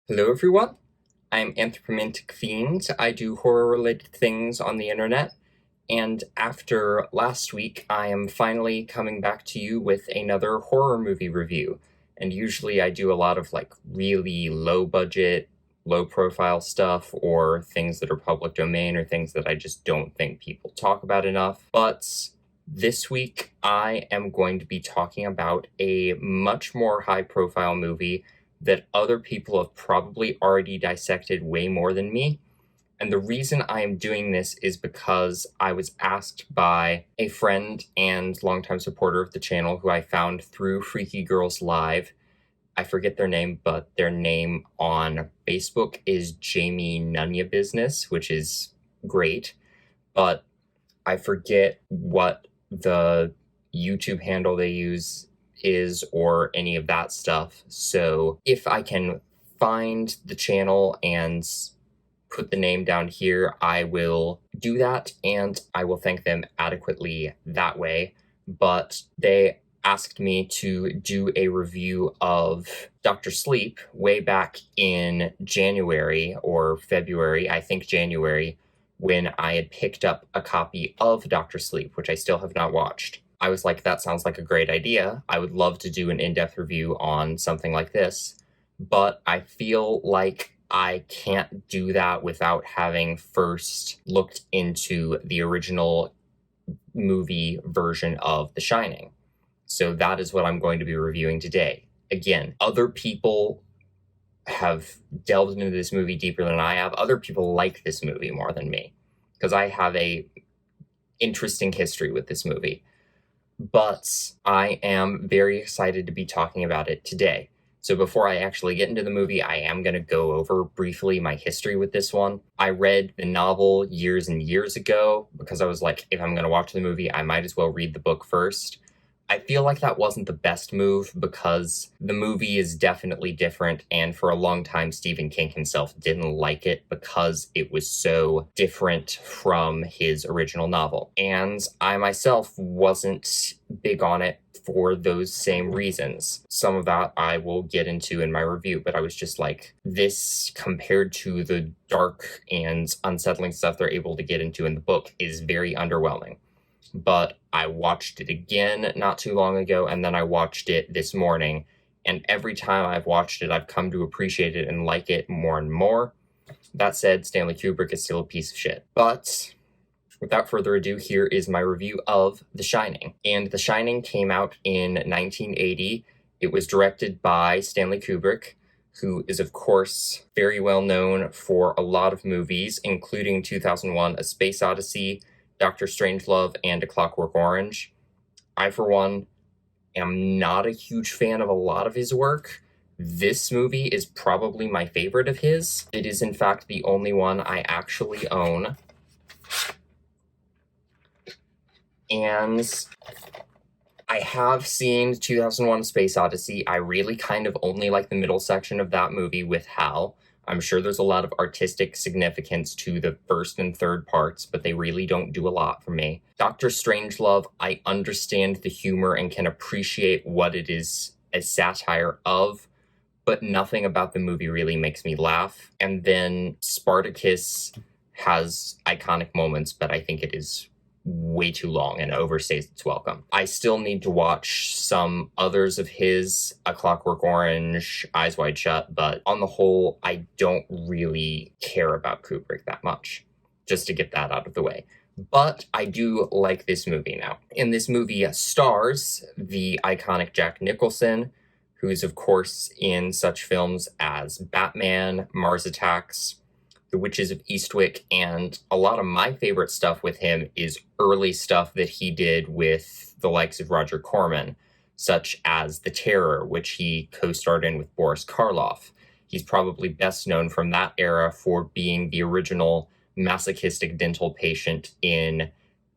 Hello everyone, I'm Anthropomantic Fiend. I do horror-related things on the internet, and after last week, I am finally coming back to you with another horror movie review. And usually I do a lot of really low-budget, low-profile stuff, or things that are public domain, or things that I just don't think people talk about enough. But this week, I am going to be talking about a much more high-profile movie that other people have probably already dissected way more than me. And the reason I am doing this is because I was asked by a friend and longtime supporter of the channel who I found through Freaky Girls Live. I forget their name, but their name on Facebook is Jamie Nunya Business, which is great. But I forget what the YouTube handle they use is or any of that stuff. So if I can find the channel and put the name down here, I will do that, and I will thank them adequately that way. But they asked me to do a review of Dr. Sleep way back in January or February, I think January, when I had picked up a copy of Dr. Sleep, which I still have not watched. I was like, that sounds like a great idea. I would love to do an in-depth review on something like this, but I feel like I can't do that without having first looked into the original movie version of The Shining. So that is what I'm going to be reviewing today. Again, other people have delved into this movie deeper than I have. Other people like this movie more than me, because I have a interesting history with this movie. But I am very excited to be talking about it today. So before I actually get into the movie, I am going to go over briefly my history with this one. I read the novel years and years ago because I was like, if I'm going to watch the movie, I might as well read the book first. I feel like that wasn't the best move because the movie is definitely different, and for a long time, Stephen King himself didn't like it because it was so different from his original novel. And I myself wasn't big on it for those same reasons. Some of that I will get into in my review, but I was just like, this compared to the dark and unsettling stuff they're able to get into in the book is very underwhelming. But I watched it again not too long ago, and then I watched it this morning, and every time I've watched it, I've come to appreciate it and like it more and more. That said, Stanley Kubrick is still a piece of shit. But without further ado, here is my review of The Shining. And The Shining came out in 1980. It was directed by Stanley Kubrick, who is, of course, very well known for a lot of movies, including 2001: A Space Odyssey, Dr. Strangelove, and A Clockwork Orange. I, for one, am not a huge fan of a lot of his work. This movie is probably my favorite of his. It is, in fact, the only one I actually own. And I have seen 2001: Space Odyssey. I really kind of only like the middle section of that movie with Hal. I'm sure there's a lot of artistic significance to the first and third parts, but they really don't do a lot for me. Dr. Strangelove, I understand the humor and can appreciate what it is a satire of, but nothing about the movie really makes me laugh. And then Spartacus has iconic moments, but I think it is way too long and overstays its welcome. I still need to watch some others of his, A Clockwork Orange, Eyes Wide Shut, but on the whole, I don't really care about Kubrick that much, just to get that out of the way. But I do like this movie now. In this movie stars the iconic Jack Nicholson, who is, of course, in such films as Batman, Mars Attacks, The Witches of Eastwick, and a lot of my favorite stuff with him is early stuff that he did with the likes of Roger Corman, such as The Terror, which he co-starred in with Boris Karloff. He's probably best known from that era for being the original masochistic dental patient in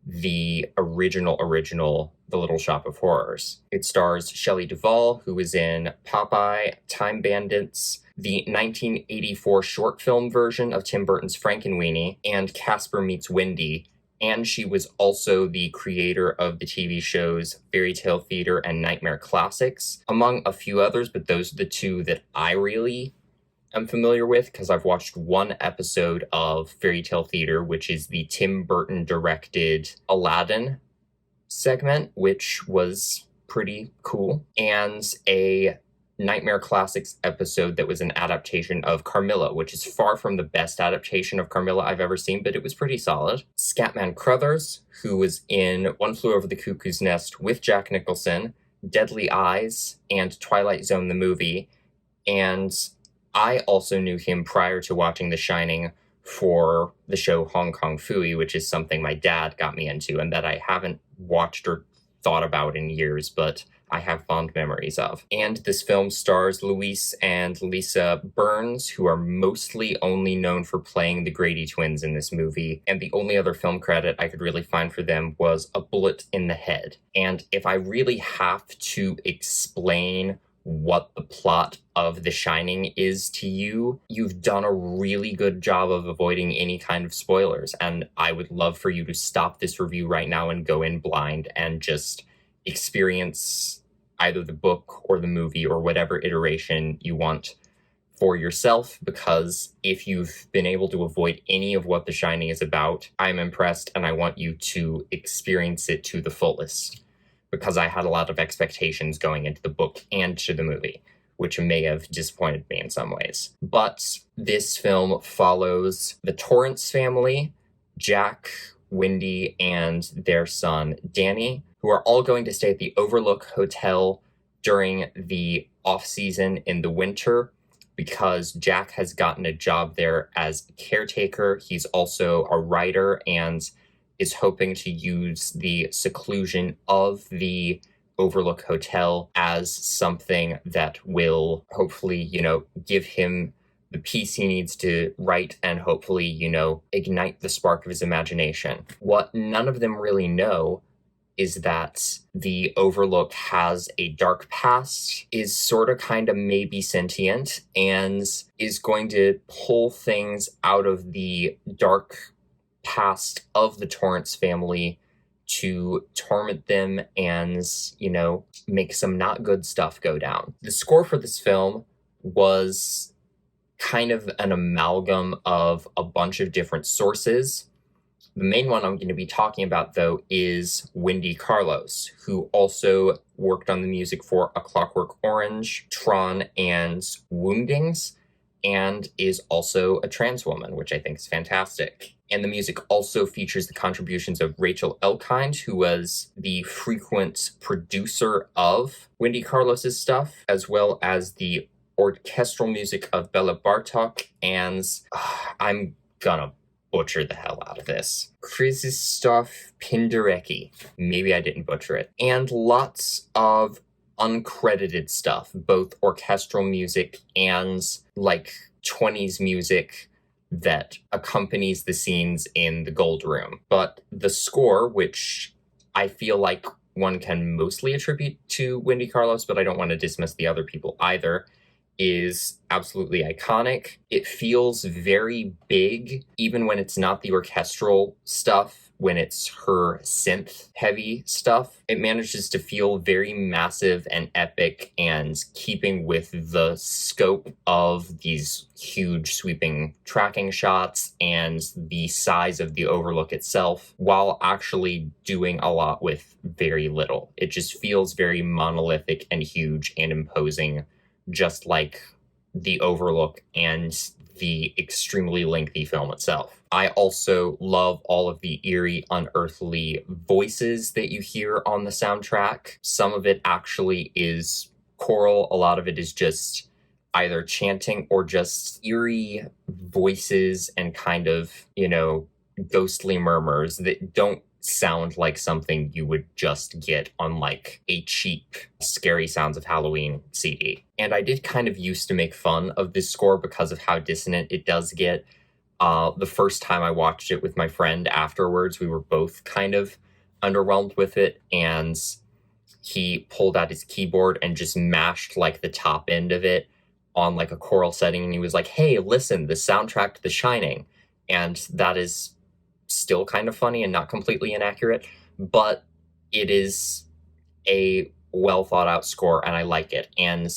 the original The Little Shop of Horrors. It stars Shelley Duvall, who was in Popeye, Time Bandits, the 1984 short film version of Tim Burton's Frankenweenie, and Casper Meets Wendy, and she was also the creator of the TV shows Fairy Tale Theater and Nightmare Classics, among a few others, but those are the two that I really am familiar with because I've watched one episode of Fairy Tale Theater, which is the Tim Burton directed Aladdin segment, which was pretty cool, and a Nightmare Classics episode that was an adaptation of Carmilla, which is far from the best adaptation of Carmilla I've ever seen, but it was pretty solid. Scatman Crothers, who was in One Flew Over the Cuckoo's Nest with Jack Nicholson, Deadly Eyes, and Twilight Zone the movie, and I also knew him prior to watching The Shining for the show Hong Kong Phooey, which is something my dad got me into and that I haven't watched or thought about in years, but I have fond memories of. And this film stars Luis and Lisa Burns, who are mostly only known for playing the Grady twins in this movie, and the only other film credit I could really find for them was A Bullet in the Head. And if I really have to explain what the plot of The Shining is to you, you've done a really good job of avoiding any kind of spoilers, and I would love for you to stop this review right now and go in blind and just experience either the book or the movie or whatever iteration you want for yourself, because if you've been able to avoid any of what The Shining is about, I'm impressed and I want you to experience it to the fullest, because I had a lot of expectations going into the book and to the movie, which may have disappointed me in some ways. But this film follows the Torrance family, Jack, Wendy, and their son, Danny, who are all going to stay at the Overlook Hotel during the off-season in the winter because Jack has gotten a job there as a caretaker. He's also a writer and is hoping to use the seclusion of the Overlook Hotel as something that will hopefully, give him the peace he needs to write and hopefully, ignite the spark of his imagination. What none of them really know is that the Overlook has a dark past, is sort of kind of maybe sentient, and is going to pull things out of the dark past of the Torrance family to torment them and, make some not good stuff go down. The score for this film was kind of an amalgam of a bunch of different sources. The main one I'm going to be talking about, though, is Wendy Carlos, who also worked on the music for A Clockwork Orange, Tron, and Woundings, and is also a trans woman, which I think is fantastic. And the music also features the contributions of Rachel Elkind, who was the frequent producer of Wendy Carlos's stuff, as well as the orchestral music of Bela Bartok, and I'm gonna butcher the hell out of this, Krzysztof Penderecki. Maybe I didn't butcher it. And lots of uncredited stuff, both orchestral music and 20s music that accompanies the scenes in the Gold Room. But the score, which I feel like one can mostly attribute to Wendy Carlos, but I don't want to dismiss the other people either, is absolutely iconic. It feels very big, even when it's not the orchestral stuff, when it's her synth-heavy stuff. It manages to feel very massive and epic and keeping with the scope of these huge sweeping tracking shots and the size of the Overlook itself, while actually doing a lot with very little. It just feels very monolithic and huge and imposing, just like the Overlook and the extremely lengthy film itself. I also love all of the eerie, unearthly voices that you hear on the soundtrack. Some of it actually is choral. A lot of it is just either chanting or just eerie voices and kind of, ghostly murmurs that don't sound like something you would just get on a cheap Scary Sounds of Halloween CD. And I did kind of used to make fun of this score because of how dissonant it does get. The first time I watched it with my friend afterwards, we were both kind of underwhelmed with it, and he pulled out his keyboard and just mashed the top end of it on a choral setting, and he was like, "Hey, listen, the soundtrack to The Shining." And that is still kind of funny and not completely inaccurate, but it is a well thought out score and I like it. And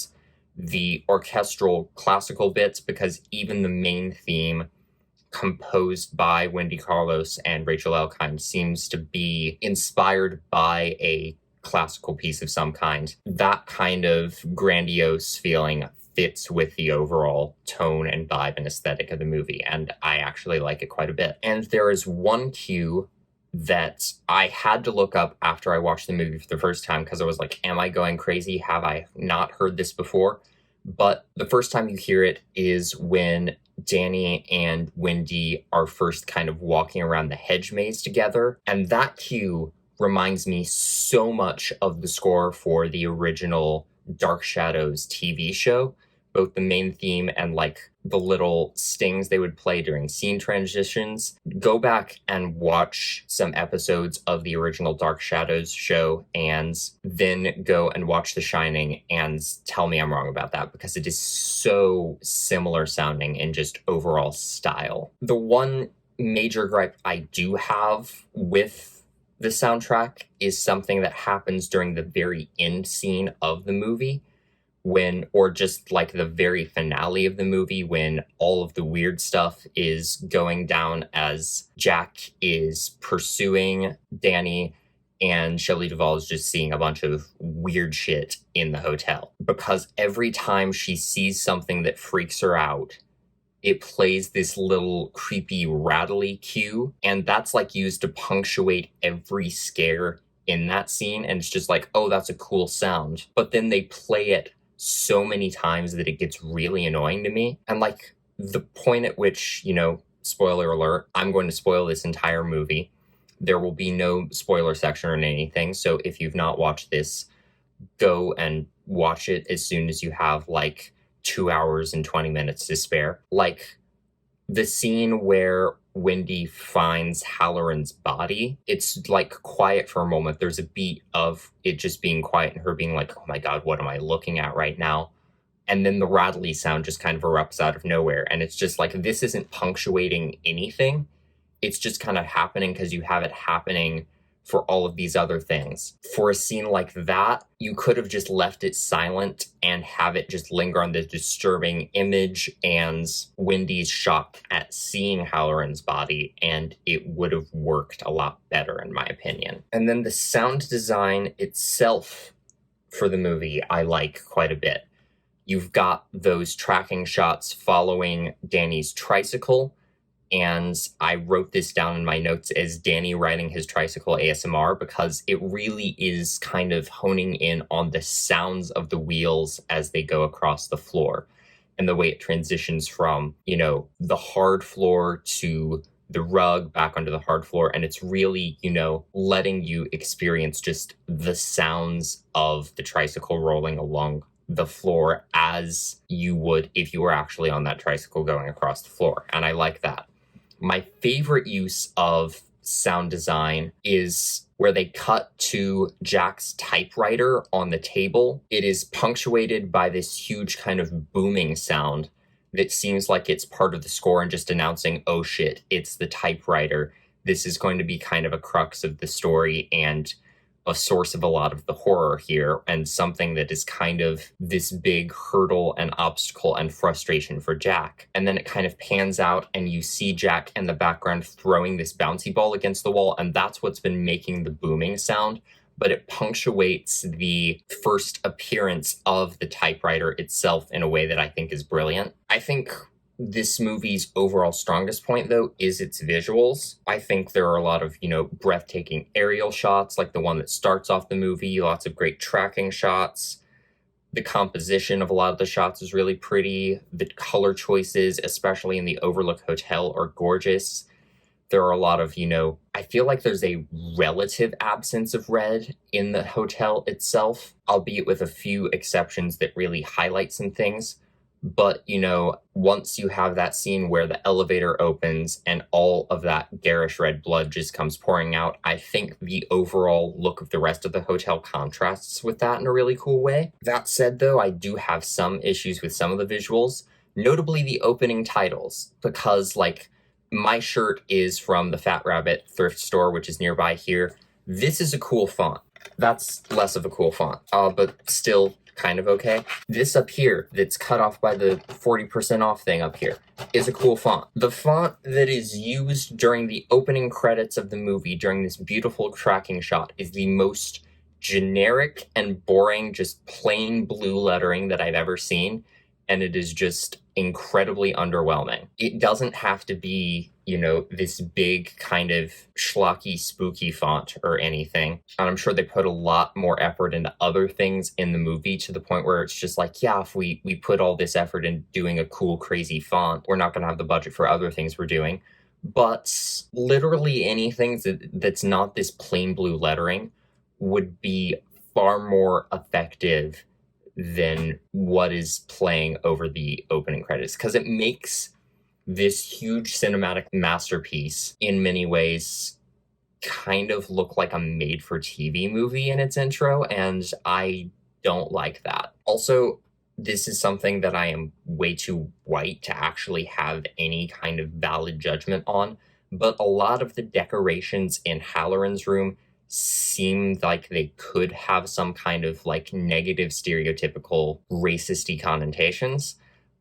the orchestral classical bits, because even the main theme, composed by Wendy Carlos and Rachel Elkind, seems to be inspired by a classical piece of some kind. That kind of grandiose feeling fits with the overall tone and vibe and aesthetic of the movie, and I actually like it quite a bit. And there is one cue that I had to look up after I watched the movie for the first time, because I was like, am I going crazy? Have I not heard this before? But the first time you hear it is when Danny and Wendy are first kind of walking around the hedge maze together. And that cue reminds me so much of the score for the original Dark Shadows TV show, both the main theme and like the little stings they would play during scene transitions. Go back and watch some episodes of the original Dark Shadows show, and then go and watch The Shining and tell me I'm wrong about that, because it is so similar sounding in just overall style. The one major gripe I do have with the soundtrack is something that happens during the very end scene of the movie, or just like the very finale of the movie, when all of the weird stuff is going down as Jack is pursuing Danny and Shelley Duvall is just seeing a bunch of weird shit in the hotel. Because every time she sees something that freaks her out, it plays this little creepy rattly cue, and that's like used to punctuate every scare in that scene, and it's just like, oh, that's a cool sound. But then they play it so many times that it gets really annoying to me. And like the point at which, spoiler alert, I'm going to spoil this entire movie. There will be no spoiler section or anything. So if you've not watched this, go and watch it as soon as you have like 2 hours and 20 minutes to spare. Like the scene where Wendy finds Halloran's body, it's like quiet for a moment. There's a beat of it just being quiet and her being like, oh my God, what am I looking at right now? And then the rattly sound just kind of erupts out of nowhere. And it's just like, this isn't punctuating anything. It's just kind of happening because you have it happening for all of these other things. For a scene like that, you could have just left it silent and have it just linger on the disturbing image and Wendy's shock at seeing Halloran's body, and it would have worked a lot better, in my opinion. And then the sound design itself for the movie, I like quite a bit. You've got those tracking shots following Danny's tricycle, and I wrote this down in my notes as Danny riding his tricycle ASMR, because it really is kind of honing in on the sounds of the wheels as they go across the floor, and the way it transitions from, the hard floor to the rug back onto the hard floor. And it's really, letting you experience just the sounds of the tricycle rolling along the floor as you would if you were actually on that tricycle going across the floor. And I like that. My favorite use of sound design is where they cut to Jack's typewriter on the table. It is punctuated by this huge kind of booming sound that seems like it's part of the score and just announcing, oh shit, it's the typewriter. This is going to be kind of a crux of the story and a source of a lot of the horror here, and something that is kind of this big hurdle and obstacle and frustration for Jack. And then it kind of pans out and you see Jack in the background throwing this bouncy ball against the wall, and that's what's been making the booming sound, but it punctuates the first appearance of the typewriter itself in a way that I think is brilliant. I think this movie's overall strongest point, though, is its visuals. I think there are a lot of, breathtaking aerial shots, like the one that starts off the movie, lots of great tracking shots. The composition of a lot of the shots is really pretty. The color choices, especially in the Overlook Hotel, are gorgeous. There are a lot of, I feel like there's a relative absence of red in the hotel itself, albeit with a few exceptions that really highlight some things. But, once you have that scene where the elevator opens and all of that garish red blood just comes pouring out, I think the overall look of the rest of the hotel contrasts with that in a really cool way. That said, though, I do have some issues with some of the visuals, notably the opening titles, because, my shirt is from the Fat Rabbit thrift store, which is nearby here. This is a cool font. That's less of a cool font, but still kind of okay. This up here, that's cut off by the 40% off thing up here, is a cool font. The font that is used during the opening credits of the movie, during this beautiful tracking shot, is the most generic and boring, just plain blue lettering that I've ever seen, and it is just incredibly underwhelming. It doesn't have to be, this big kind of schlocky, spooky font or anything. And I'm sure they put a lot more effort into other things in the movie, to the point where it's just like, yeah, if we put all this effort in doing a cool, crazy font, we're not going to have the budget for other things we're doing. But literally anything that's not this plain blue lettering would be far more effective than what is playing over the opening credits, because it makes this huge cinematic masterpiece in many ways kind of look like a made-for-TV movie in its intro, and I don't like that. Also, this is something that I am way too white to actually have any kind of valid judgment on, but a lot of the decorations in Halloran's room seemed like they could have some kind of negative stereotypical racist-y connotations.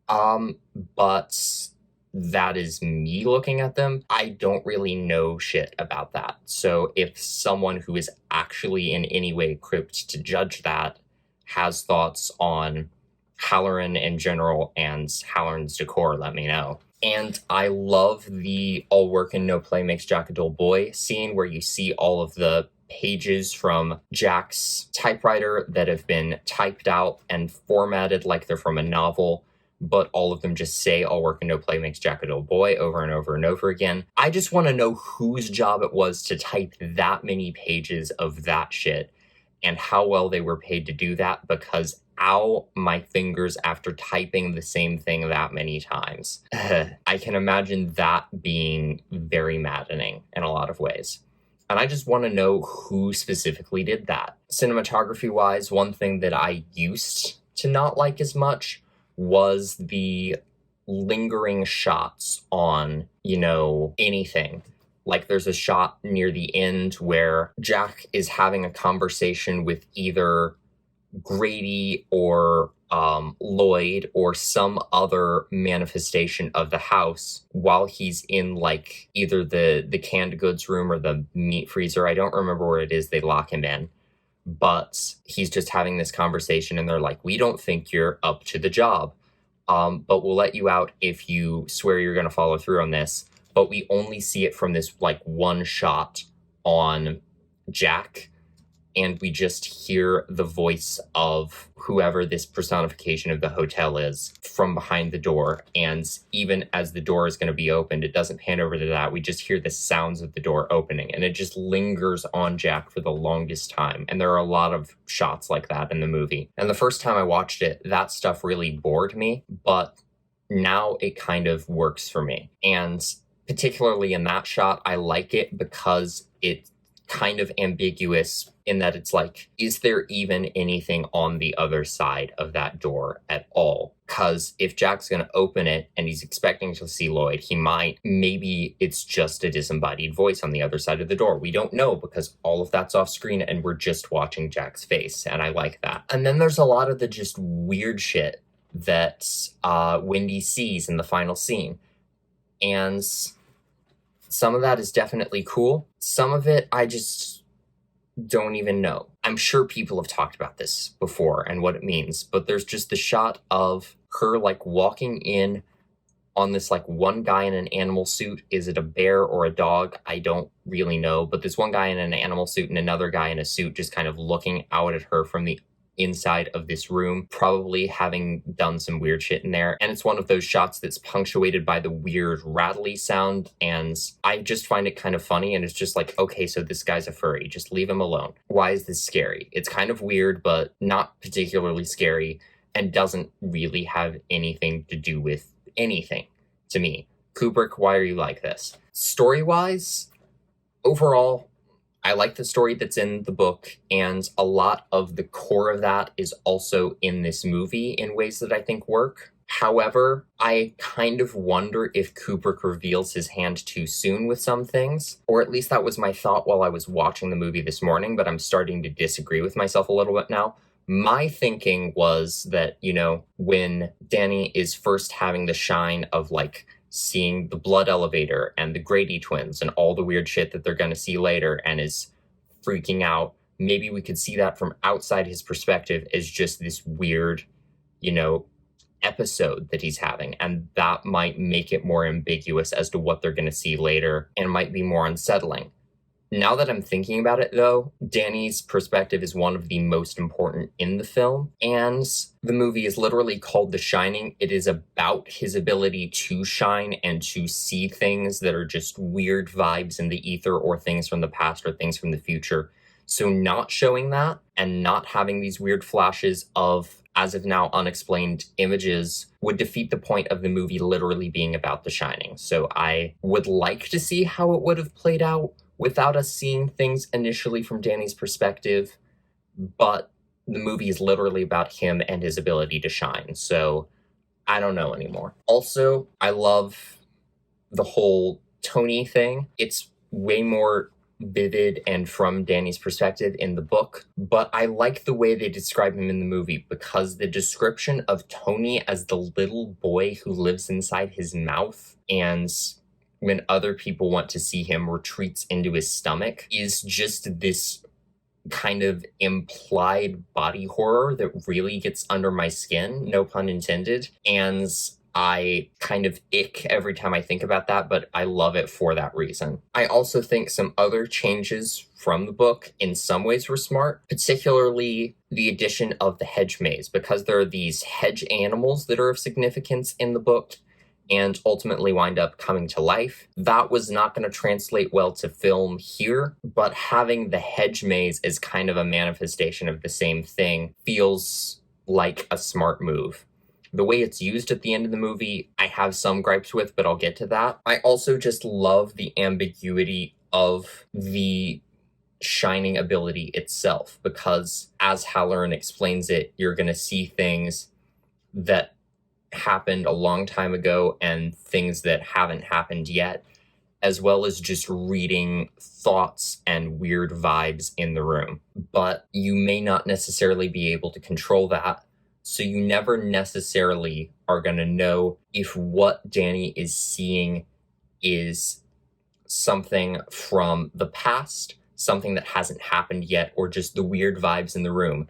But that is me looking at them. I don't really know shit about that. So if someone who is actually in any way equipped to judge that has thoughts on Halloran in general and Halloran's decor, let me know. And I love the all work and no play makes Jack a dull boy scene, where you see all of the pages from Jack's typewriter that have been typed out and formatted like they're from a novel, but all of them just say all work and no play makes Jack a dull boy over and over and over again. I just want to know whose job it was to type that many pages of that shit, and how well they were paid to do that, because ow, my fingers after typing the same thing that many times. I can imagine that being very maddening in a lot of ways. And I just want to know who specifically did that. Cinematography-wise, one thing that I used to not like as much was the lingering shots on, anything. Like, there's a shot near the end where Jack is having a conversation with either Grady or Lloyd or some other manifestation of the house while he's in either the canned goods room or the meat freezer. I don't remember where it is they lock him in, but he's just having this conversation and they're like, we don't think you're up to the job, but we'll let you out if you swear you're going to follow through on this. But we only see it from this one shot on Jack, and we just hear the voice of whoever this personification of the hotel is from behind the door. And even as the door is going to be opened, it doesn't pan over to that. We just hear the sounds of the door opening, and it just lingers on Jack for the longest time. And there are a lot of shots like that in the movie. And the first time I watched it, that stuff really bored me, but now it kind of works for me. And particularly in that shot, I like it because it's kind of ambiguous in that it's is there even anything on the other side of that door at all? Because if Jack's going to open it and he's expecting to see Lloyd, maybe it's just a disembodied voice on the other side of the door. We don't know, because all of that's off screen and we're just watching Jack's face, and I like that. And then there's a lot of the just weird shit that Wendy sees in the final scene. And some of that is definitely cool. Some of it, I just don't even know. I'm sure people have talked about this before and what it means, but there's just the shot of her walking in on this one guy in an animal suit. Is it a bear or a dog? I don't really know, but this one guy in an animal suit and another guy in a suit just kind of looking out at her from the inside of this room, probably having done some weird shit in there. And it's one of those shots that's punctuated by the weird rattly sound, and I just find it kind of funny. And it's just okay, so this guy's a furry, just leave him alone. Why is this scary? It's kind of weird, but not particularly scary, and doesn't really have anything to do with anything to me. Kubrick, why are you like this? Story-wise, overall, I like the story that's in the book, and a lot of the core of that is also in this movie in ways that I think work. However, I kind of wonder if Kubrick reveals his hand too soon with some things, or at least that was my thought while I was watching the movie this morning, but I'm starting to disagree with myself a little bit now. My thinking was that, when Danny is first having the shine of like seeing the blood elevator and the Grady twins and all the weird shit that they're going to see later and is freaking out, maybe we could see that from outside his perspective as just this weird, you know, episode that he's having, and that might make it more ambiguous as to what they're going to see later and might be more unsettling. Now that I'm thinking about it, though, Danny's perspective is one of the most important in the film, and the movie is literally called The Shining. It is about his ability to shine and to see things that are just weird vibes in the ether or things from the past or things from the future. So not showing that and not having these weird flashes of, as of now, unexplained images would defeat the point of the movie literally being about The Shining. So I would like to see how it would have played out without us seeing things initially from Danny's perspective, but the movie is literally about him and his ability to shine, so I don't know anymore. Also, I love the whole Tony thing. It's way more vivid and from Danny's perspective in the book, but I like the way they describe him in the movie because the description of Tony as the little boy who lives inside his mouth and when other people want to see him retreats into his stomach is just this kind of implied body horror that really gets under my skin, no pun intended. And I kind of ick every time I think about that, but I love it for that reason. I also think some other changes from the book in some ways were smart, particularly the addition of the hedge maze, because there are these hedge animals that are of significance in the book and ultimately wind up coming to life. That was not going to translate well to film here, but having the hedge maze as kind of a manifestation of the same thing feels like a smart move. The way it's used at the end of the movie, I have some gripes with, but I'll get to that. I also just love the ambiguity of the shining ability itself, because as Halloran explains it, you're going to see things that happened a long time ago and things that haven't happened yet, as well as just reading thoughts and weird vibes in the room. But you may not necessarily be able to control that, so you never necessarily are going to know if what Danny is seeing is something from the past, something that hasn't happened yet, or just the weird vibes in the room.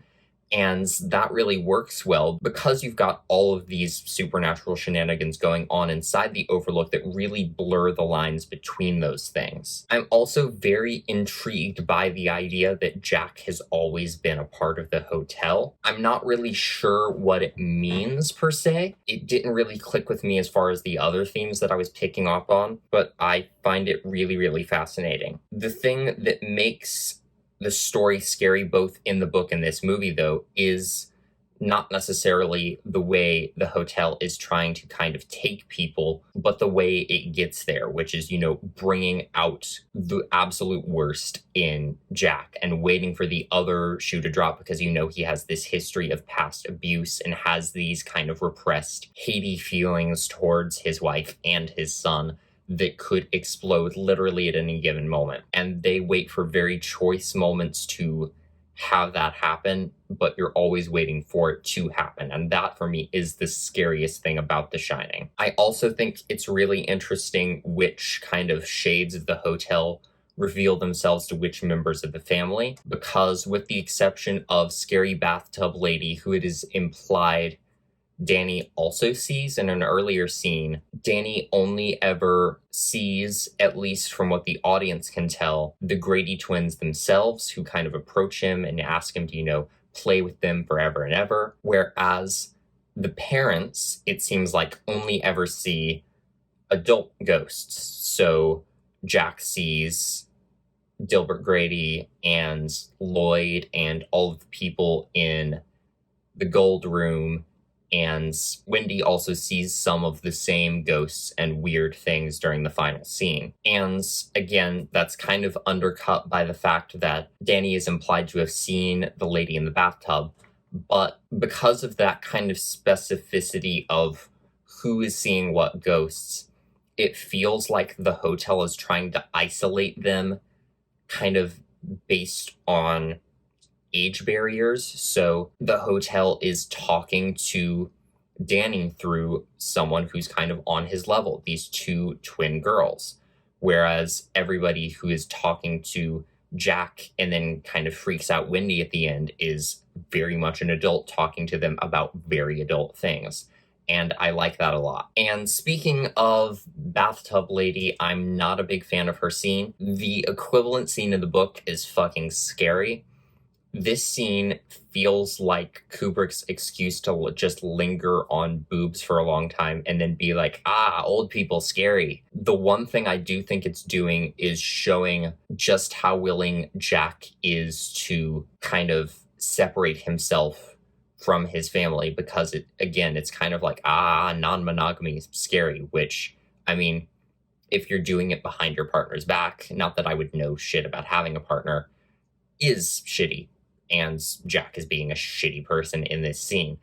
And that really works well because you've got all of these supernatural shenanigans going on inside the Overlook that really blur the lines between those things. I'm also very intrigued by the idea that Jack has always been a part of the hotel. I'm not really sure what it means per se. It didn't really click with me as far as the other themes that I was picking up on, but I find it really, really fascinating. The thing that makes the story scary both in the book and this movie, though, is not necessarily the way the hotel is trying to kind of take people, but the way it gets there, which is, bringing out the absolute worst in Jack and waiting for the other shoe to drop because he has this history of past abuse and has these kind of repressed, hatey feelings towards his wife and his son that could explode literally at any given moment. And they wait for very choice moments to have that happen, but you're always waiting for it to happen. And that, for me, is the scariest thing about The Shining. I also think it's really interesting which kind of shades of the hotel reveal themselves to which members of the family, because with the exception of Scary Bathtub Lady, who it is implied Danny also sees in an earlier scene, Danny only ever sees, at least from what the audience can tell, the Grady twins themselves, who kind of approach him and ask him to, play with them forever and ever. Whereas the parents, it seems like, only ever see adult ghosts. So Jack sees Dilbert Grady and Lloyd and all of the people in the Gold Room, and Wendy also sees some of the same ghosts and weird things during the final scene. And again, that's kind of undercut by the fact that Danny is implied to have seen the lady in the bathtub, but because of that kind of specificity of who is seeing what ghosts, it feels like the hotel is trying to isolate them kind of based on age barriers. So the hotel is talking to Danny through someone who's kind of on his level, these two twin girls. Whereas everybody who is talking to Jack and then kind of freaks out Wendy at the end is very much an adult talking to them about very adult things. And I like that a lot. And speaking of Bathtub Lady, I'm not a big fan of her scene. The equivalent scene in the book is fucking scary. This scene feels like Kubrick's excuse to just linger on boobs for a long time and then be like, old people scary. The one thing I do think it's doing is showing just how willing Jack is to kind of separate himself from his family, because it's kind of like, non-monogamy is scary, which, I mean, if you're doing it behind your partner's back, not that I would know shit about having a partner, is shitty. And Jack is being a shitty person in this scene.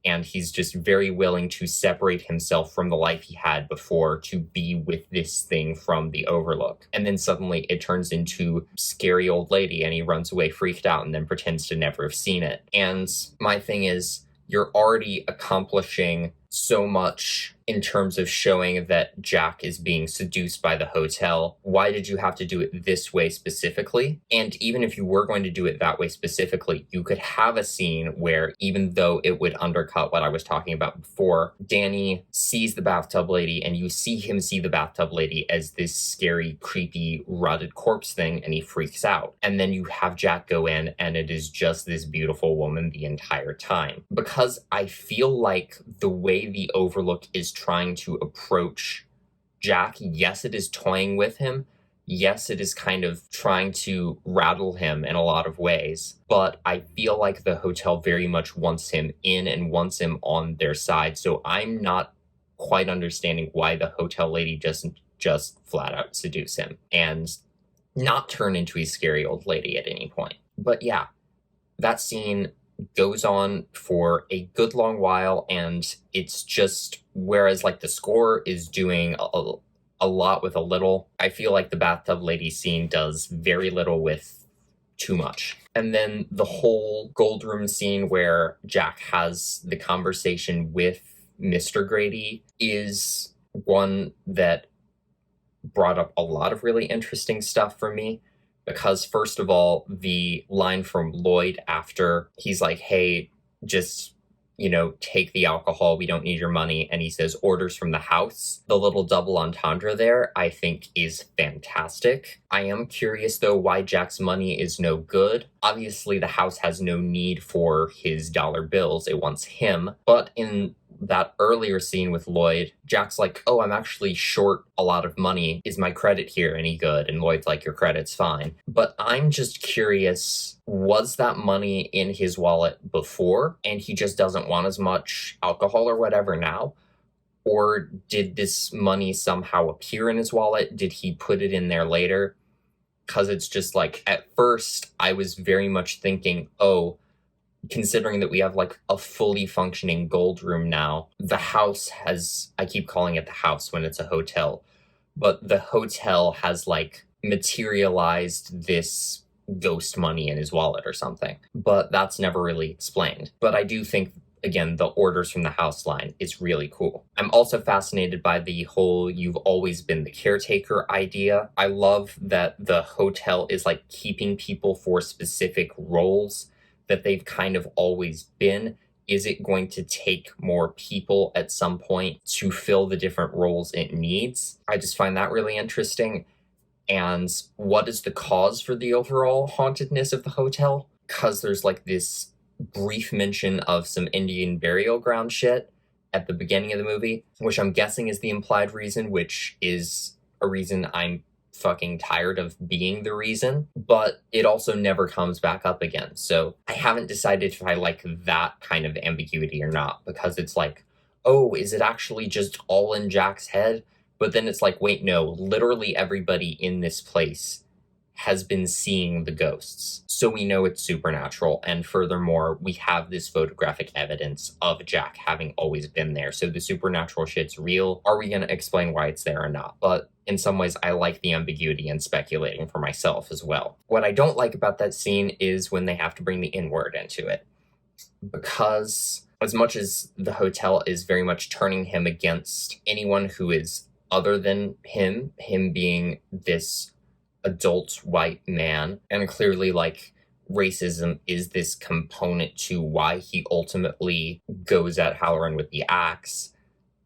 And he's just very willing to separate himself from the life he had before to be with this thing from the Overlook. And then suddenly it turns into scary old lady and he runs away freaked out and then pretends to never have seen it. And my thing is, you're already accomplishing so much in terms of showing that Jack is being seduced by the hotel. Why did you have to do it this way specifically? And even if you were going to do it that way specifically, you could have a scene where, even though it would undercut what I was talking about before, Danny sees the bathtub lady and you see him see the bathtub lady as this scary, creepy, rotted corpse thing, and he freaks out. And then you have Jack go in and it is just this beautiful woman the entire time. Because I feel like the way the Overlook is trying to approach Jack, yes, it is toying with him. Yes, it is kind of trying to rattle him in a lot of ways. But I feel like the hotel very much wants him in and wants him on their side. So I'm not quite understanding why the hotel lady doesn't just flat out seduce him and not turn into a scary old lady at any point. But yeah, that scene goes on for a good long while, and it's just, whereas like the score is doing a lot with a little, I feel like the bathtub lady scene does very little with too much. And then the whole gold room scene where Jack has the conversation with Mr. Grady is one that brought up a lot of really interesting stuff for me. Because first of all, the line from Lloyd after he's like, hey, just, take the alcohol. We don't need your money. And he says orders from the house. The little double entendre there, I think, is fantastic. I am curious, though, why Jack's money is no good. Obviously, the house has no need for his dollar bills. It wants him. But in that earlier scene with Lloyd, Jack's like, oh, I'm actually short a lot of money. Is my credit here any good? And Lloyd's like, your credit's fine. But I'm just curious, was that money in his wallet before and he just doesn't want as much alcohol or whatever now? Or did this money somehow appear in his wallet? Did he put it in there later? Because it's just like, at first, I was very much thinking, oh, considering that we have like a fully functioning gold room now, the house has, I keep calling it the house when it's a hotel, but the hotel has like materialized this ghost money in his wallet or something. But that's never really explained. But I do think, again, the orders from the house line is really cool. I'm also fascinated by the whole you've always been the caretaker idea. I love that the hotel is like keeping people for specific roles that they've kind of always been. Is it going to take more people at some point to fill the different roles it needs? I just find that really interesting. And what is the cause for the overall hauntedness of the hotel? Because there's like this brief mention of some Indian burial ground shit at the beginning of the movie, which I'm guessing is the implied reason, which is a reason I'm fucking tired of being the reason, but it also never comes back up again. So I haven't decided if I like that kind of ambiguity or not, because it's like, oh, is it actually just all in Jack's head? But then it's like, wait, no, literally everybody in this place has been seeing the ghosts. So we know it's supernatural, and furthermore, we have this photographic evidence of Jack having always been there. So the supernatural shit's real. Are we going to explain why it's there or not? But in some ways, I like the ambiguity and speculating for myself as well. What I don't like about that scene is when they have to bring the N-word into it. Because as much as the hotel is very much turning him against anyone who is other than him being this adult white man, and clearly like racism is this component to why he ultimately goes at Halloran with the axe,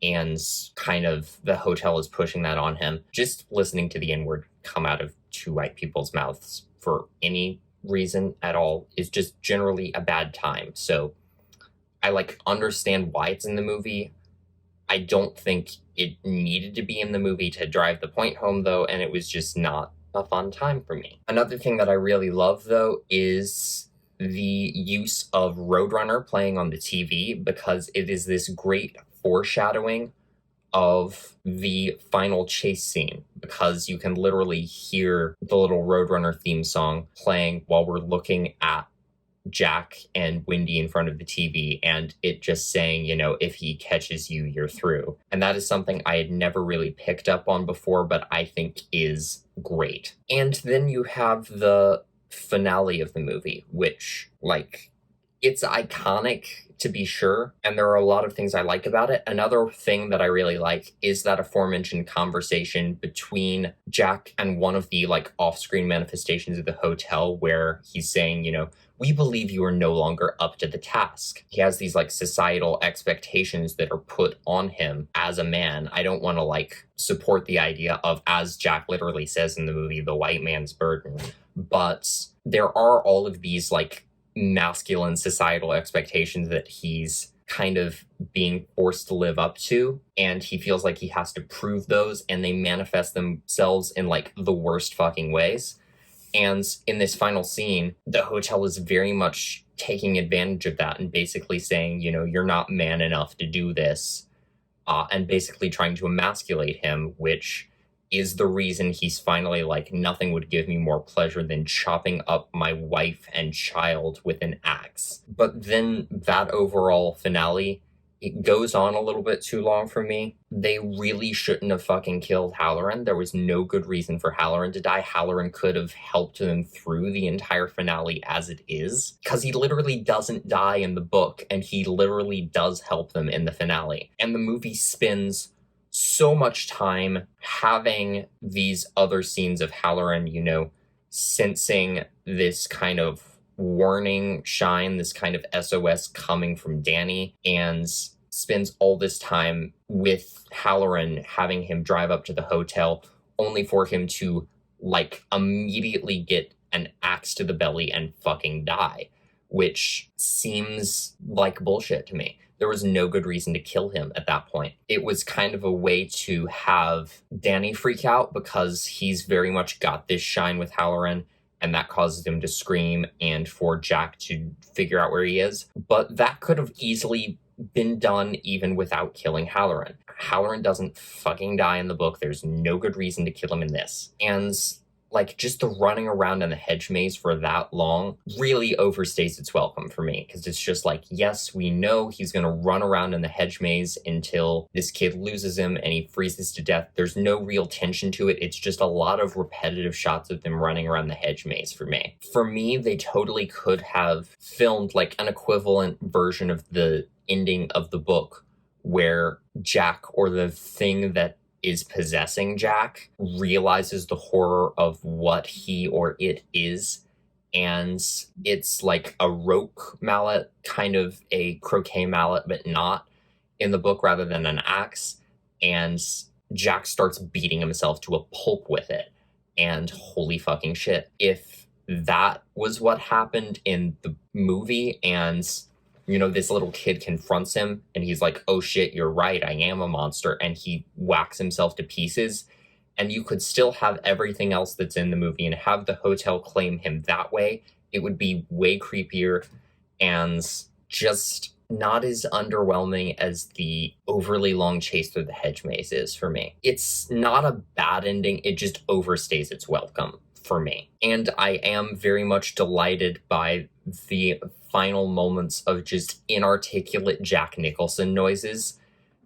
and kind of the hotel is pushing that on him. Just listening to the N-word come out of two white people's mouths for any reason at all is just generally a bad time. So I like understand why it's in the movie. I don't think it needed to be in the movie to drive the point home, though, and it was just not a fun time for me. Another thing that I really love, though, is the use of Roadrunner playing on the TV, because it is this great foreshadowing of the final chase scene, because you can literally hear the little Roadrunner theme song playing while we're looking at Jack and Wendy in front of the TV, and it just saying, you know, if he catches you, you're through. And that is something I had never really picked up on before, but I think is great. And then you have the finale of the movie, which, like, it's iconic to be sure, and there are a lot of things I like about it. Another thing that I really like is that aforementioned conversation between Jack and one of the, like, off-screen manifestations of the hotel, where he's saying, you know, we believe you are no longer up to the task. He has these, like, societal expectations that are put on him as a man. I don't want to, like, support the idea of, as Jack literally says in the movie, the white man's burden. But there are all of these, like, masculine societal expectations that he's kind of being forced to live up to, and he feels like he has to prove those, and they manifest themselves in, like, the worst fucking ways. And in this final scene, the hotel is very much taking advantage of that and basically saying, you know, you're not man enough to do this, and basically trying to emasculate him, which is the reason he's finally like, nothing would give me more pleasure than chopping up my wife and child with an axe. But then that overall finale, it goes on a little bit too long for me. They really shouldn't have fucking killed Halloran. There was no good reason for Halloran to die. Halloran could have helped them through the entire finale as it is, because he literally doesn't die in the book, and he literally does help them in the finale. And the movie spends so much time having these other scenes of Halloran, you know, sensing this kind of warning shine, this kind of SOS coming from Danny, and spends all this time with Halloran, having him drive up to the hotel, only for him to, like, immediately get an axe to the belly and fucking die, which seems like bullshit to me. There was no good reason to kill him at that point. It was kind of a way to have Danny freak out, because he's very much got this shine with Halloran, and that causes him to scream, and for Jack to figure out where he is. But that could have easily been done even without killing Halloran. Halloran doesn't fucking die in the book. There's no good reason to kill him in this. And, like, just the running around in the hedge maze for that long really overstays its welcome for me, because it's just like, yes, we know he's going to run around in the hedge maze until this kid loses him and he freezes to death. There's no real tension to it. It's just a lot of repetitive shots of them running around the hedge maze for me. For me, they totally could have filmed, like, an equivalent version of the ending of the book, where Jack, or the thing that is possessing Jack, realizes the horror of what he or it is, and it's like a roque mallet, kind of a croquet mallet, but not in the book, rather than an axe, and Jack starts beating himself to a pulp with it, and holy fucking shit. If that was what happened in the movie, and, you know, this little kid confronts him, and he's like, oh shit, you're right, I am a monster, and he whacks himself to pieces, and you could still have everything else that's in the movie and have the hotel claim him that way, it would be way creepier and just not as underwhelming as the overly long chase through the hedge maze is for me. It's not a bad ending, it just overstays its welcome for me. And I am very much delighted by the final moments of just inarticulate Jack Nicholson noises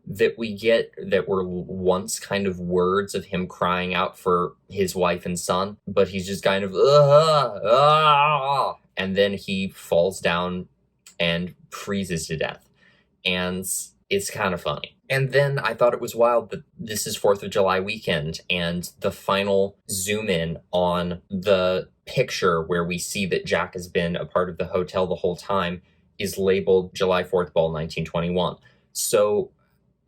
that we get that were once kind of words of him crying out for his wife and son, but he's just kind of, and then he falls down and freezes to death. And it's kind of funny. And then I thought it was wild that this is 4th of July weekend, and the final zoom in on the picture where we see that Jack has been a part of the hotel the whole time is labeled July 4th Ball 1921. So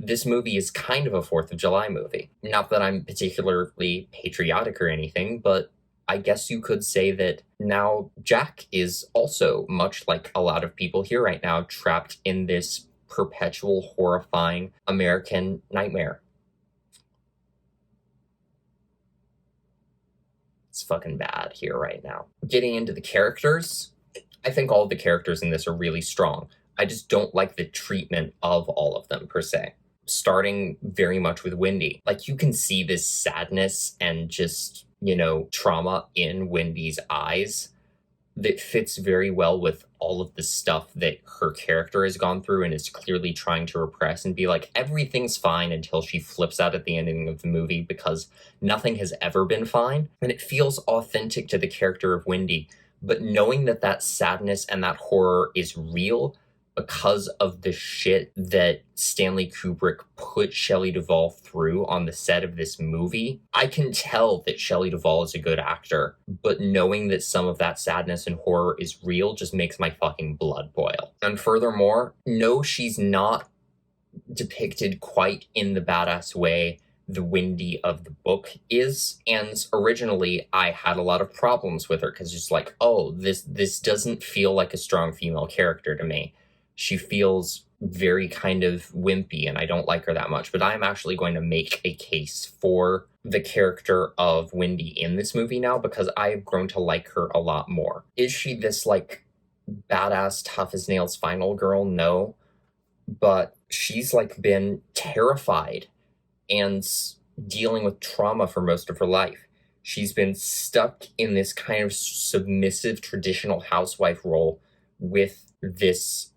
this movie is kind of a 4th of July movie. Not that I'm particularly patriotic or anything, but I guess you could say that now Jack is also, much like a lot of people here right now, trapped in this perpetual, horrifying American nightmare. It's fucking bad here right now. Getting into the characters, I think all of the characters in this are really strong. I just don't like the treatment of all of them, per se. Starting very much with Wendy. Like, you can see this sadness and just, trauma in Wendy's eyes that fits very well with all of the stuff that her character has gone through and is clearly trying to repress and be like, everything's fine, until she flips out at the ending of the movie, because nothing has ever been fine. And it feels authentic to the character of Wendy. But knowing that that sadness and that horror is real because of the shit that Stanley Kubrick put Shelley Duvall through on the set of this movie, I can tell that Shelley Duvall is a good actor, but knowing that some of that sadness and horror is real just makes my fucking blood boil. And furthermore, no, she's not depicted quite in the badass way the Wendy of the book is. And originally I had a lot of problems with her, because it's like, oh, this doesn't feel like a strong female character to me. She feels very kind of wimpy, and I don't like her that much. But I'm actually going to make a case for the character of Wendy in this movie now, because I have grown to like her a lot more. Is she this, like, badass, tough as nails final girl? No. But she's, like, been terrified and dealing with trauma for most of her life. She's been stuck in this kind of submissive, traditional housewife role with this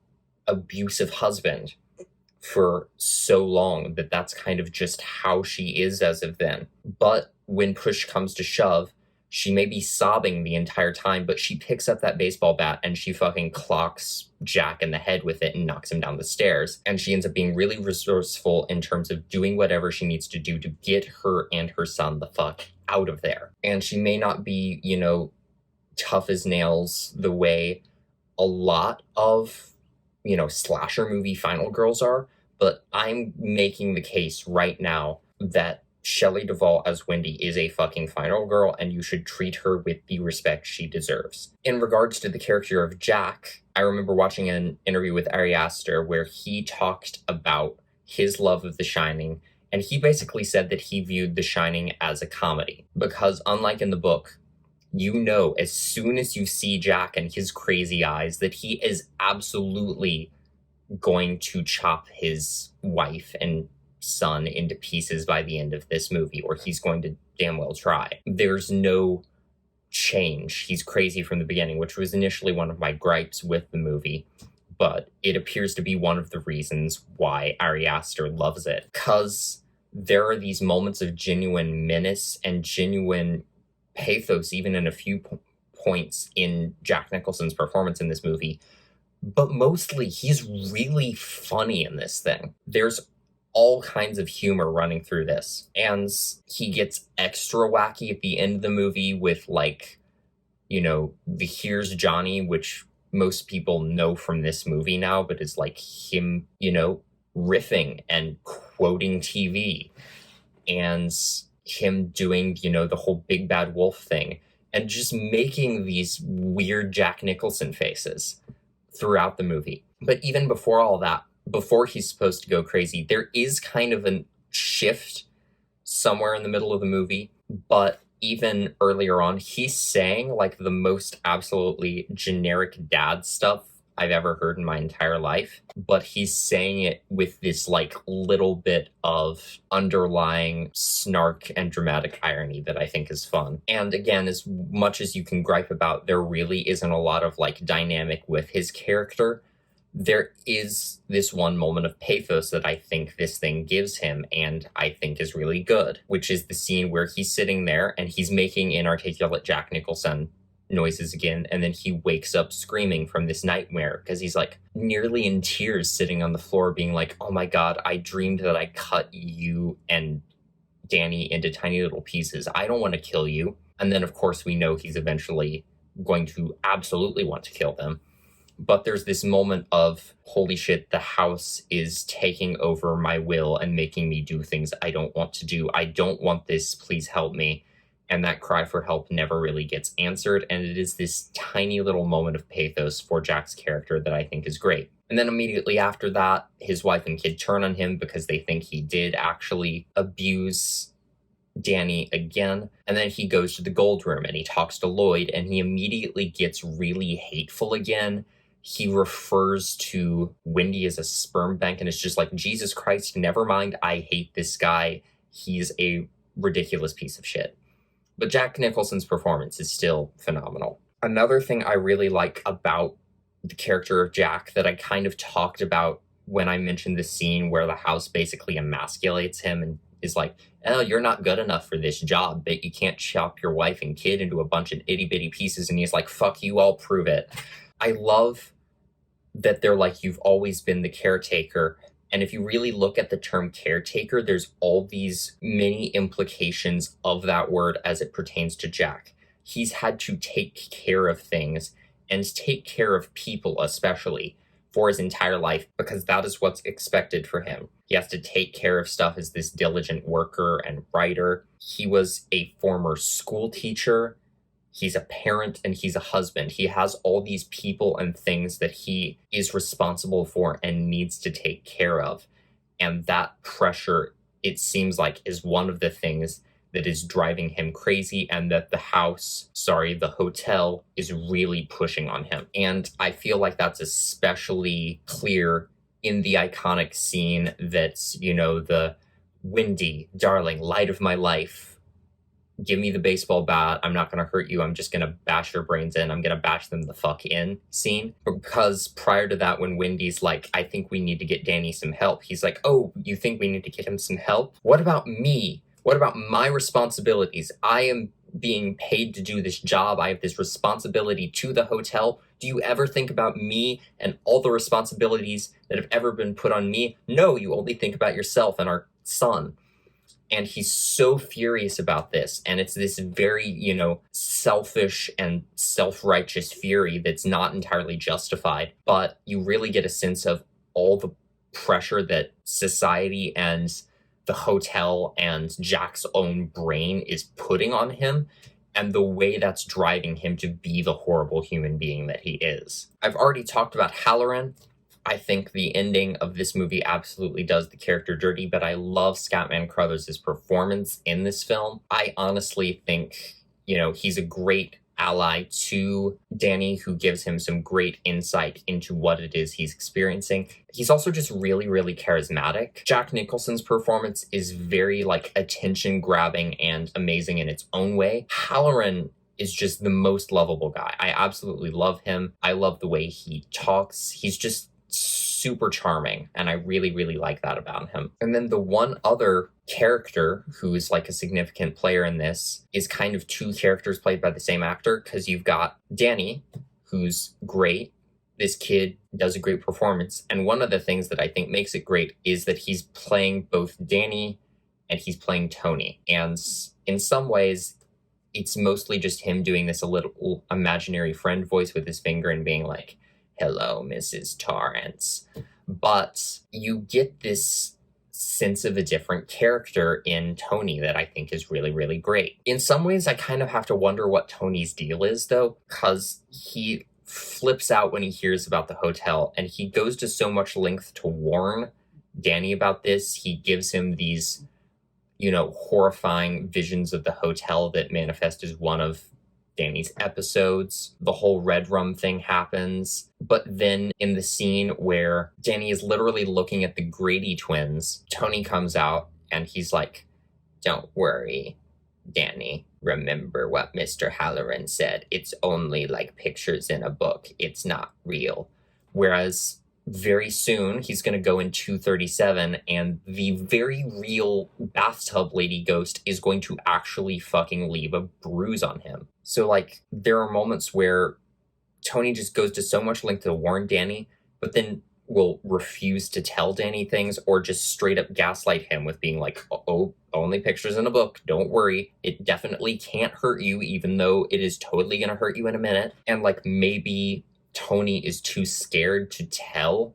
abusive husband for so long that that's kind of just how she is as of then. But when push comes to shove, she may be sobbing the entire time, but she picks up that baseball bat and she fucking clocks Jack in the head with it and knocks him down the stairs. And she ends up being really resourceful in terms of doing whatever she needs to do to get her and her son the fuck out of there. And she may not be, tough as nails the way a lot of slasher movie final girls are, but I'm making the case right now that Shelley Duvall as Wendy is a fucking final girl, and you should treat her with the respect she deserves. In regards to the character of Jack, I remember watching an interview with Ari Aster where he talked about his love of The Shining, and he basically said that he viewed The Shining as a comedy, because unlike in the book, as soon as you see Jack and his crazy eyes, that he is absolutely going to chop his wife and son into pieces by the end of this movie, or he's going to damn well try. There's no change. He's crazy from the beginning, which was initially one of my gripes with the movie, but it appears to be one of the reasons why Ari Aster loves it, because there are these moments of genuine menace and genuine pathos, even in a few points in Jack Nicholson's performance in this movie, but mostly he's really funny in this thing. There's all kinds of humor running through this, and he gets extra wacky at the end of the movie with, like, the Here's Johnny, which most people know from this movie now, but is like him, riffing and quoting TV, and him doing, the whole Big Bad Wolf thing, and just making these weird Jack Nicholson faces throughout the movie. But even before all that, before he's supposed to go crazy, there is kind of a shift somewhere in the middle of the movie, but even earlier on, he's saying, like, the most absolutely generic dad stuff I've ever heard in my entire life, but he's saying it with this like little bit of underlying snark and dramatic irony that I think is fun. And again, as much as you can gripe about, there really isn't a lot of like dynamic with his character. There is this one moment of pathos that I think this thing gives him, and I think is really good, which is the scene where he's sitting there and he's making inarticulate Jack Nicholson noises again, and then he wakes up screaming from this nightmare because he's like nearly in tears sitting on the floor being like, oh my god, I dreamed that I cut you and Danny into tiny little pieces. I don't want to kill you. And then of course we know he's eventually going to absolutely want to kill them. But there's this moment of, holy shit, the house is taking over my will and making me do things I don't want to do. I don't want this, please help me. And that cry for help never really gets answered, and it is this tiny little moment of pathos for Jack's character that I think is great. And then immediately after that, his wife and kid turn on him because they think he did actually abuse Danny again. And then he goes to the gold room and he talks to Lloyd, and he immediately gets really hateful again. He refers to Wendy as a sperm bank, and it's just like, Jesus Christ, never mind, I hate this guy. He's a ridiculous piece of shit. But Jack Nicholson's performance is still phenomenal. Another thing I really like about the character of Jack that I kind of talked about when I mentioned the scene where the house basically emasculates him and is like, oh, you're not good enough for this job, but you can't chop your wife and kid into a bunch of itty-bitty pieces, and he's like, fuck you, I'll prove it. I love that they're like, you've always been the caretaker. And if you really look at the term caretaker, there's all these many implications of that word as it pertains to Jack. He's had to take care of things and take care of people, especially for his entire life, because that is what's expected for him. He has to take care of stuff as this diligent worker and writer. He was a former school teacher. He's a parent and he's a husband. He has all these people and things that he is responsible for and needs to take care of. And that pressure, it seems like, is one of the things that is driving him crazy, and that the hotel is really pushing on him. And I feel like that's especially clear in the iconic scene that's, the Wendy, darling, light of my life, give me the baseball bat, I'm not going to hurt you, I'm just going to bash your brains in, I'm going to bash them the fuck in scene. Because prior to that, when Wendy's like, I think we need to get Danny some help, he's like, oh, you think we need to get him some help? What about me? What about my responsibilities? I am being paid to do this job. I have this responsibility to the hotel. Do you ever think about me and all the responsibilities that have ever been put on me? No, you only think about yourself and our son. And he's so furious about this. And it's this very, selfish and self-righteous fury that's not entirely justified. But you really get a sense of all the pressure that society and the hotel and Jack's own brain is putting on him, and the way that's driving him to be the horrible human being that he is. I've already talked about Halloran. I think the ending of this movie absolutely does the character dirty, but I love Scatman Crothers' performance in this film. I honestly think, he's a great ally to Danny, who gives him some great insight into what it is he's experiencing. He's also just really, really charismatic. Jack Nicholson's performance is very, attention-grabbing and amazing in its own way. Halloran is just the most lovable guy. I absolutely love him. I love the way he talks. He's just super charming, and I really, really like that about him. And then the one other character who is a significant player in this is kind of two characters played by the same actor, because you've got Danny, who's great. This kid does a great performance, and one of the things that I think makes it great is that he's playing both Danny and he's playing Tony. And in some ways, it's mostly just him doing this a little imaginary friend voice with his finger and being like, hello, Mrs. Torrance. But you get this sense of a different character in Tony that I think is really, really great. In some ways, I kind of have to wonder what Tony's deal is, though, because he flips out when he hears about the hotel, and he goes to so much length to warn Danny about this. He gives him these, horrifying visions of the hotel that manifest as one of Danny's episodes. The whole red rum thing happens. But then in the scene where Danny is literally looking at the Grady twins, Tony comes out and he's like, "Don't worry, Danny. Remember what Mr. Halloran said. It's only like pictures in a book. It's not real." Whereas very soon he's going to go in 237 and the very real bathtub lady ghost is going to actually fucking leave a bruise on him. So like there are moments where Tony just goes to so much length to warn Danny, but then will refuse to tell Danny things or just straight up gaslight him with being like, "Oh, only pictures in a book. Don't worry. It definitely can't hurt you, even though it is totally going to hurt you in a minute." And like maybe Tony is too scared to tell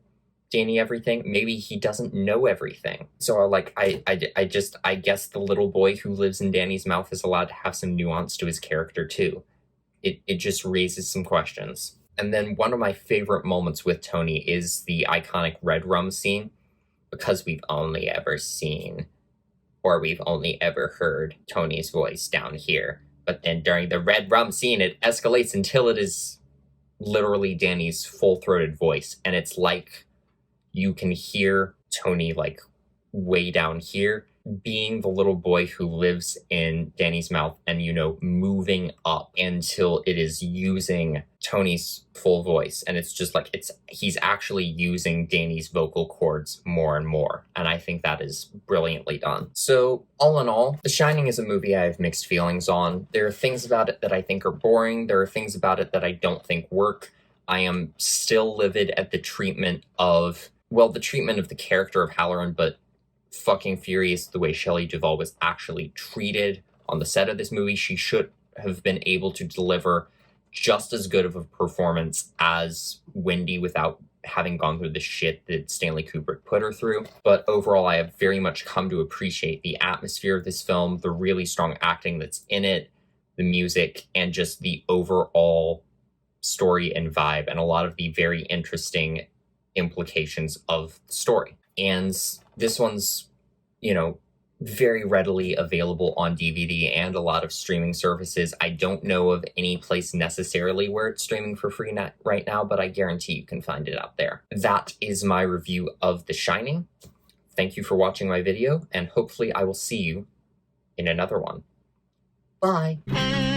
Danny everything. Maybe he doesn't know everything. So like I guess the little boy who lives in Danny's mouth is allowed to have some nuance to his character too. It just raises some questions. And then one of my favorite moments with Tony is the iconic red rum scene, because we've only ever seen, or we've only ever heard Tony's voice down here. But then during the red rum scene, it escalates until it is literally Danny's full-throated voice. And it's like you can hear Tony like way down here being the little boy who lives in Danny's mouth and, you know, moving up until it is using Tony's full voice. And it's just like, he's actually using Danny's vocal cords more and more. And I think that is brilliantly done. So all in all, The Shining is a movie I have mixed feelings on. There are things about it that I think are boring. There are things about it that I don't think work. I am still livid at the treatment of the character of Halloran, but fucking furious the way Shelley Duvall was actually treated on the set of this movie. She should have been able to deliver just as good of a performance as Wendy without having gone through the shit that Stanley Kubrick put her through. But overall, I have very much come to appreciate the atmosphere of this film, the really strong acting that's in it, the music, and just the overall story and vibe, and a lot of the very interesting implications of the story. And this one's, you know, very readily available on DVD and a lot of streaming services. I don't know of any place necessarily where it's streaming for free right now, but I guarantee you can find it out there. That is my review of The Shining. Thank you for watching my video, and hopefully I will see you in another one. Bye!